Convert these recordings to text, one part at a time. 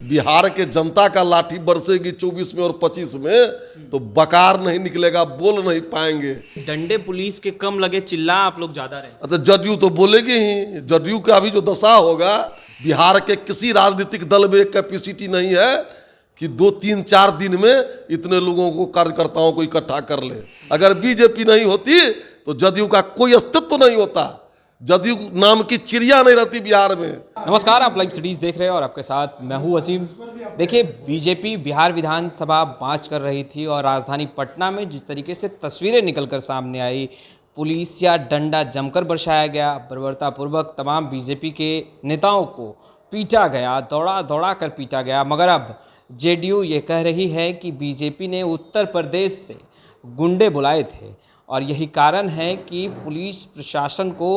बिहार के जनता का लाठी बरसेगी 24 में और 25 में तो बकार नहीं निकलेगा, बोल नहीं पाएंगे। डंडे पुलिस के कम लगे, चिल्ला आप लोग ज्यादा रहे। तो जदयू तो बोलेगी ही। जदयू का अभी जो दशा होगा, बिहार के किसी राजनीतिक दल में कैपेसिटी नहीं है कि 2-3-4 दिन में इतने लोगों को, कार्यकर्ताओं को इकट्ठा कर ले। अगर बीजेपी नहीं होती तो जदयू का कोई अस्तित्व नहीं होता, जदयू नाम की चिड़िया नहीं रहती बिहार में। नमस्कार, आप लाइव सिटीज देख रहे हैं और आपके साथ मैं हूं वसीम। देखिए, बीजेपी बिहार विधानसभा मार्च कर रही थी और राजधानी पटना में जिस तरीके से तस्वीरें निकलकर सामने आई, पुलिस या डंडा जमकर बरसाया गया, बर्बरतापूर्वक तमाम बीजेपी के नेताओं को पीटा गया, दौड़ा दौड़ा कर पीटा गया। मगर अब जेडीयू ये कह रही है कि बीजेपी ने उत्तर प्रदेश से गुंडे बुलाए थे और यही कारण है कि पुलिस प्रशासन को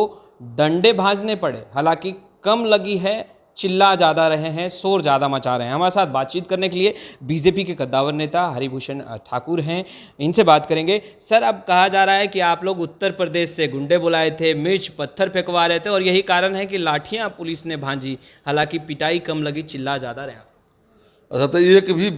डंडे भांजने पड़े। हालांकि कम लगी है, चिल्ला ज़्यादा रहे हैं, शोर ज़्यादा मचा रहे हैं। हमारे साथ बातचीत करने के लिए बीजेपी के कद्दावर नेता हरिभूषण ठाकुर हैं, इनसे बात करेंगे। सर, अब कहा जा रहा है कि आप लोग उत्तर प्रदेश से गुंडे बुलाए थे, मिर्च पत्थर फेंकवा रहे थे और यही कारण है कि लाठियां पुलिस ने भांजी, हालांकि पिटाई कम लगी, चिल्ला ज़्यादा रहे। अच्छा, तो एक भी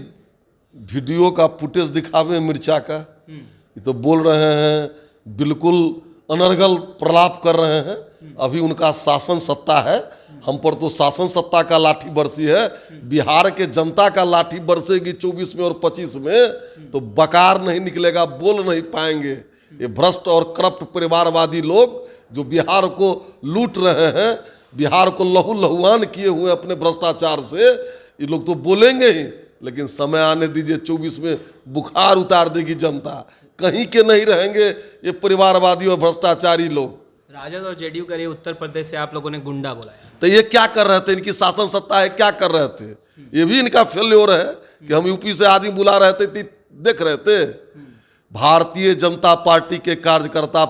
वीडियो का फुटेज दिखावे मिर्चा का, ये तो बोल रहे हैं, बिल्कुल अनर्गल प्रलाप कर रहे हैं। अभी उनका शासन सत्ता है, हम पर तो शासन सत्ता का लाठी बरसी है। बिहार के जनता का लाठी बरसेगी 24 में और 25 में तो बकार नहीं निकलेगा, बोल नहीं पाएंगे। ये भ्रष्ट और करप्ट परिवारवादी लोग जो बिहार को लूट रहे हैं, बिहार को लहू लहुआन किए हुए अपने भ्रष्टाचार से, ये लोग तो बोलेंगे ही, लेकिन समय आने दीजिए, 24 में बुखार उतार देगी जनता। कहीं के नहीं रहेंगे ये परिवारवादी और भ्रष्टाचारी लोग। राजद और जेडीयू कर रही है, उत्तर प्रदेश से आप लोगों ने गुंडा बुलाया, तो ये क्या कर रहे थे? इनकी शासन सत्ता है, क्या कर रहे थे? ये भी इनका फेल्योर है कि हम यूपी से आदमी बुला रहे थे, देख रहे थे। भारतीय जनता पार्टी के कार्यकर्ता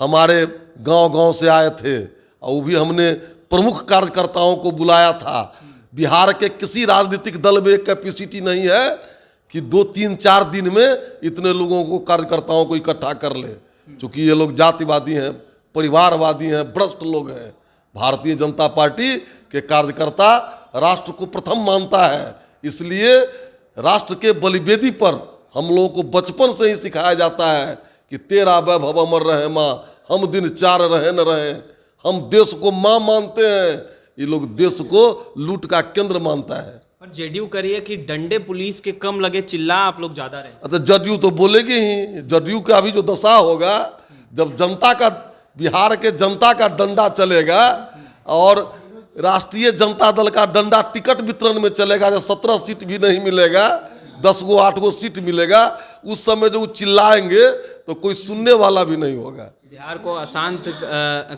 हमारे गांव-गांव से आए थे और वो भी हमने प्रमुख कार्यकर्ताओं को बुलाया था। बिहार के किसी राजनीतिक दल में कैपेसिटी नहीं है कि 2-3-4 दिन में इतने लोगों को, कार्यकर्ताओं को इकट्ठा कर ले। चूँकि ये लोग जातिवादी हैं, परिवारवादी हैं, भ्रष्ट लोग हैं। भारतीय जनता पार्टी के कार्यकर्ता राष्ट्र को प्रथम मानता है, इसलिए राष्ट्र के बलिवेदी पर हम लोगों को बचपन से ही सिखाया जाता है कि तेरा वैभव अमर रहे माँ, हम दिन चार रहे न रहे। हम देश को माँ मानते हैं, ये लोग देश को लूट का केंद्र मानता है। और जेडीयू करिए कि डंडे पुलिस के कम लगे, चिल्ला आप लोग ज्यादा रहे। तो जदयू तो बोलेगी ही। जदयू का अभी जो दशा होगा, जब जनता का, बिहार के जनता का डंडा चलेगा और राष्ट्रीय जनता दल का डंडा टिकट वितरण में चलेगा, जब 17 सीट भी नहीं मिलेगा, 10 गो 8 गो सीट मिलेगा, उस समय जो चिल्लाएंगे तो कोई सुनने वाला भी नहीं होगा। बिहार को अशांत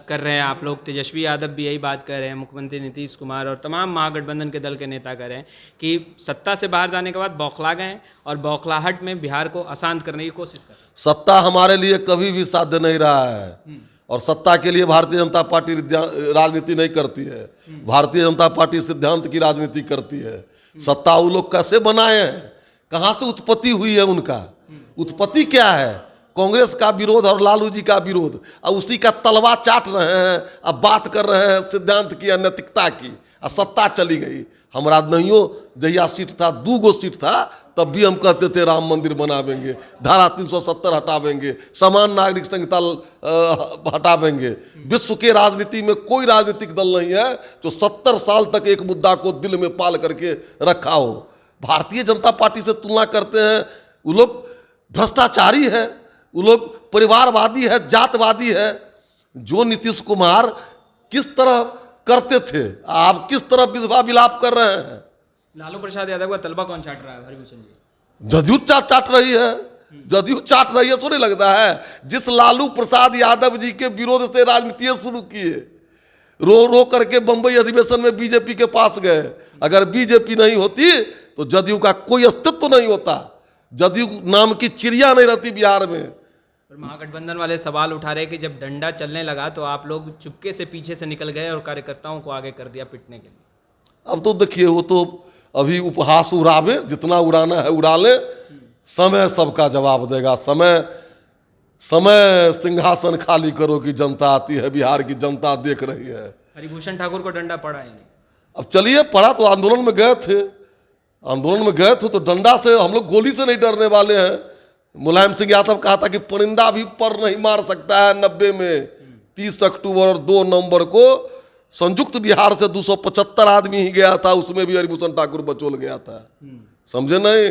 कर रहे हैं आप लोग। तेजस्वी यादव भी यही बात कर रहे हैं, मुख्यमंत्री नीतीश कुमार और तमाम महागठबंधन के दल के नेता कर रहे हैं कि सत्ता से बाहर जाने के बाद बौखला गए हैं और बौखलाहट में बिहार को अशांत करने की कोशिश कर रहे हैं। सत्ता हमारे लिए कभी भी साध्य नहीं रहा है और सत्ता के लिए भारतीय जनता पार्टी राजनीति नहीं करती है। भारतीय जनता पार्टी सिद्धांत की राजनीति करती है। सत्ता वो लोग कैसे बनाए हैं, कहाँ से उत्पत्ति हुई है, उनका उत्पत्ति क्या है? कांग्रेस का विरोध और लालू जी का विरोध, और उसी का तलवा चाट रहे हैं। अब बात कर रहे हैं सिद्धांत की, नैतिकता की, और सत्ता चली गई। हमारा नहियो जहिया सीट था, 2 गो सीट था, तब भी हम कहते थे राम मंदिर बनावेंगे, धारा 370 हटावेंगे, समान नागरिक संहिता हटावेंगे। विश्व के राजनीति में कोई राजनीतिक दल नहीं है जो 70 साल तक एक मुद्दा को दिल में पाल करके रखा हो। भारतीय जनता पार्टी से तुलना करते हैं, वो लोग भ्रष्टाचारी है, वो लोग परिवारवादी है, जातवादी है। जो नीतीश कुमार किस तरह करते थे, आप किस तरह विधवा विलाप कर रहे हैं। लालू प्रसाद यादव का तलबा कौन चाट रहा है? हरिभूषण जी, जदयू चाट रही है। जदयू चाट रही है, तो नहीं लगता है? जिस लालू प्रसाद यादव जी के विरोध से राजनीति शुरू किए, रो रो करके बंबई अधिवेशन में बीजेपी के पास गए। अगर बीजेपी नहीं होती तो जदयू का कोई अस्तित्व नहीं होता, जदयू नाम की चिड़िया नहीं रहती बिहार में। और महागठबंधन वाले सवाल उठा रहे कि जब डंडा चलने लगा तो आप लोग चुपके से पीछे से निकल गए और कार्यकर्ताओं को आगे कर दिया पिटने के लिए। अब तो देखिए, वो तो अभी उपहास उड़ावे, जितना उड़ाना है उड़ा ले, समय सबका जवाब देगा। समय सिंहासन खाली करो कि जनता आती है, बिहार की जनता देख रही है। हरिभूषण ठाकुर को डंडा पड़ा ही नहीं। अब चलिए, पड़ा तो आंदोलन में गए थे, आंदोलन में गए थे तो डंडा से, हम लोग गोली से नहीं डरने वाले हैं। मुलायम सिंह यादव कहा था कि परिंदा भी पर नहीं मार सकता है। 90 में 30 अक्टूबर और 2 नवंबर को संयुक्त बिहार से 275 आदमी ही गया था, उसमें भी हरिभूषण ठाकुर बचौल गया था। समझे नहीं?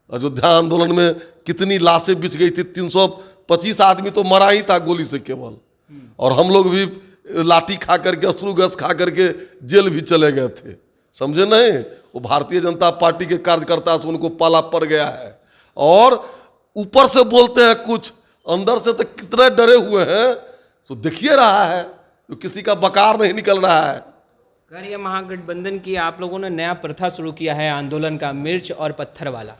अयोध्या आंदोलन में कितनी लाशें बिछ गई थी, 325 आदमी तो मरा ही था गोली से केवल। और हम लोग भी लाठी खा करके, अश्रु गैस खा करके जेल भी चले गए थे। समझे नहीं? वो भारतीय जनता पार्टी के कार्यकर्ता से उनको पाला पड़ गया है। और ऊपर से बोलते हैं कुछ, अंदर से तो कितने डरे हुए हैं। तो देखिए रहा है, तो किसी का बकार नहीं निकल रहा है। अगर ये महागठबंधन की आप लोगों ने नया प्रथा शुरू किया है आंदोलन का, मिर्च और पत्थर वाला।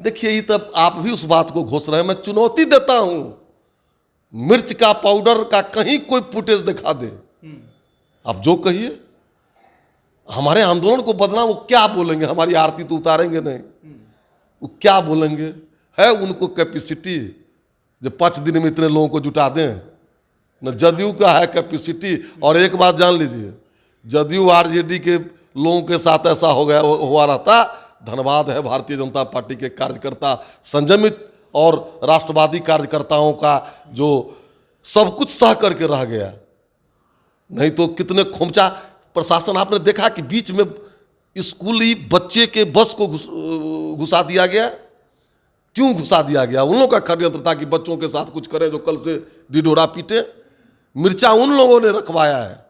देखिए, ये तब आप भी उस बात को घोष रहे हैं। मैं चुनौती देता हूं, मिर्च का पाउडर का कहीं कोई फुटेज दिखा दे, आप जो कहिए। हमारे आंदोलन को बदनाम वो क्या बोलेंगे? हमारी आरती तो उतारेंगे नहीं, वो क्या बोलेंगे? है उनको कैपेसिटी जो 5 दिन में इतने लोगों को जुटा दें? न जदयू का है कैपेसिटी। और एक बात जान लीजिए, जदयू आरजेडी के लोगों के साथ ऐसा हो गया हुआ रहता। धन्यवाद है भारतीय जनता पार्टी के कार्यकर्ता, संयमित और राष्ट्रवादी कार्यकर्ताओं का, जो सब कुछ सह करके रह गया। नहीं तो कितने खोमचा प्रशासन। आपने देखा कि बीच में स्कूली बच्चे के बस को घुसा दिया गया। क्यों घुसा दिया गया? उन लोगों का षड्यंत्र था कि बच्चों के साथ कुछ करें जो कल से डिडोरा पीटे। मिर्चा उन लोगों ने रखवाया है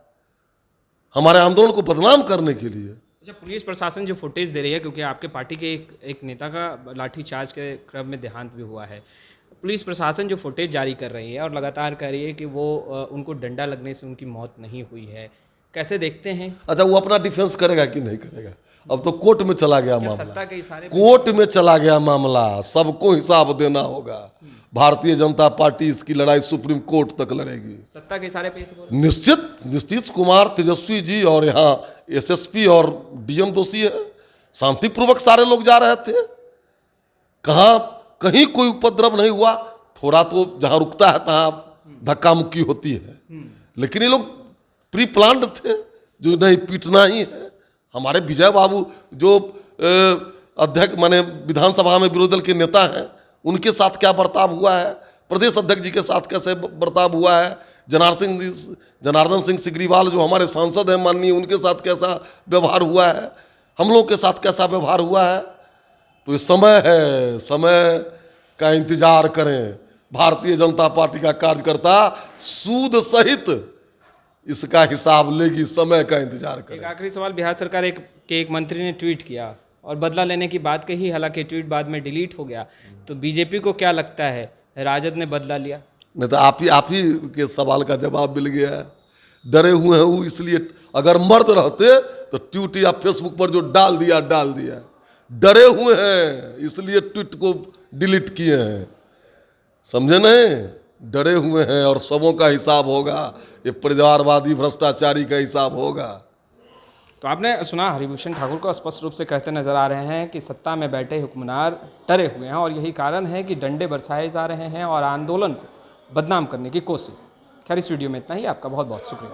हमारे आंदोलन को बदनाम करने के लिए। अच्छा, पुलिस प्रशासन जो फुटेज दे रही है, क्योंकि आपके पार्टी के एक नेता का लाठीचार्ज के क्रम में देहांत भी हुआ है, पुलिस प्रशासन जो फुटेज जारी कर रही है और लगातार कह रही है कि वो उनको डंडा लगने से उनकी मौत नहीं हुई है, कैसे देखते हैं? अच्छा, वो अपना डिफेंस करेगा कि नहीं करेगा? अब तो कोर्ट में चला गया मामला, सत्ता के इशारे कोर्ट में चला गया मामला। सबको हिसाब देना होगा। भारतीय जनता पार्टी इसकी लड़ाई सुप्रीम कोर्ट तक लड़ेगी। सत्ता के इशारे पे निश्चित नीतीश कुमार, तेजस्वी जी और यहाँ एसएसपी और डीएम दोषी है। शांतिपूर्वक सारे लोग जा रहे थे, कहीं कोई उपद्रव नहीं हुआ। थोड़ा तो जहाँ रुकता है तहाँ धक्का मुक्की होती है, लेकिन ये लोग प्री प्लान्ड थे जो नहीं पीटना ही है। हमारे विजय बाबू जो अध्यक्ष माने विधानसभा में विरोधी दल के नेता हैं, उनके साथ क्या बर्ताव हुआ है, प्रदेश अध्यक्ष जी के साथ कैसे बर्ताव हुआ है, जनार्दन सिंह सिग्रीवाल जो हमारे सांसद हैं माननीय, उनके साथ कैसा व्यवहार हुआ है, हम लोगों के साथ कैसा व्यवहार हुआ है। तो ये समय है, समय का इंतजार करें। भारतीय जनता पार्टी का कार्यकर्ता सूद सहित इसका हिसाब लेगी, समय का इंतजार करें। एक आखिरी सवाल, बिहार सरकार के एक मंत्री ने ट्वीट किया और बदला लेने की बात कही, हालांकि ट्वीट बाद में डिलीट हो गया। तो बीजेपी को क्या लगता है, राजद ने बदला लिया? नहीं तो आप ही के सवाल का जवाब मिल गया है। डरे हुए हैं वो, इसलिए अगर मर्द रहते तो ट्वीट या फेसबुक पर जो डाल दिया। डरे हुए हैं इसलिए ट्वीट को डिलीट किए हैं। समझे नहीं? डरे हुए हैं और सबों का हिसाब होगा। ये परिवारवादी भ्रष्टाचारी का हिसाब होगा। तो आपने सुना, हरिभूषण ठाकुर को स्पष्ट रूप से कहते नजर आ रहे हैं कि सत्ता में बैठे हुक्मरान डरे हुए हैं और यही कारण है कि डंडे बरसाए जा रहे हैं और आंदोलन को बदनाम करने की कोशिश। खैर, इस वीडियो में इतना ही। आपका बहुत बहुत शुक्रिया।